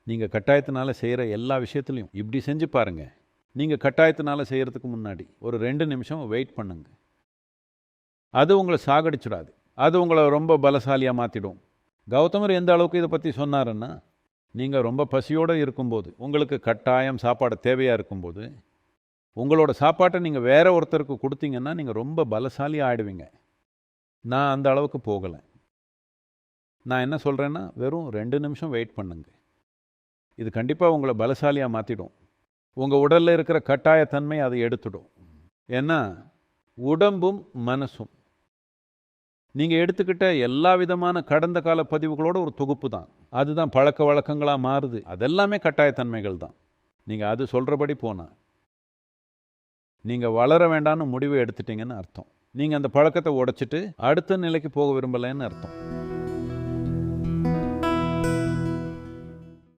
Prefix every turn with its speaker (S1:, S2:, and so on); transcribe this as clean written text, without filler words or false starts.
S1: நீங்கள் கட்டாயத்தினால செய்கிற எல்லா விஷயத்துலையும் இப்படி செஞ்சு பாருங்கள். நீங்கள் கட்டாயத்தினால செய்கிறதுக்கு முன்னாடி ஒரு 2 நிமிஷம் வெயிட் பண்ணுங்க. அது உங்களை சாகடிச்சிடாது. அது உங்களை ரொம்ப பலசாலியாக மாற்றிடும். கௌதமர் எந்த அளவுக்கு இதை பற்றி சொன்னாருன்னா, நீங்கள் ரொம்ப பசியோடு இருக்கும்போது, உங்களுக்கு கட்டாயம் சாப்பாடு தேவையாக இருக்கும்போது, உங்களோட சாப்பாட்டை நீங்கள் வேற ஒருத்தருக்கு கொடுத்தீங்கன்னா நீங்கள் ரொம்ப பலசாலி ஆகிடுவீங்க. நான் அந்த அளவுக்கு போகலை. நான் என்ன சொல்கிறேன்னா, வெறும் 2 நிமிஷம் வெயிட் பண்ணுங்க. இது கண்டிப்பாக உங்களை பலசாலியாக மாற்றிடும். உங்கள் உடலில் இருக்கிற கட்டாயத்தன்மை அதை எடுத்துடும். ஏன்னா உடம்பும் மனசும் நீங்கள் எடுத்துக்கிட்ட எல்லா விதமான கடந்த கால பதிவுகளோட ஒரு தொகுப்பு தான். அதுதான் பழக்க வழக்கங்களாக மாறுது. அதெல்லாமே கட்டாயத்தன்மைகள் தான். நீங்கள் அது சொல்கிறபடி போனால் நீங்கள் வளர வேண்டாம்னு முடிவு எடுத்துட்டீங்கன்னு அர்த்தம். நீங்கள் அந்த பழக்கத்தை உடைச்சிட்டு அடுத்த நிலைக்கு போக விரும்பலைன்னு அர்த்தம்.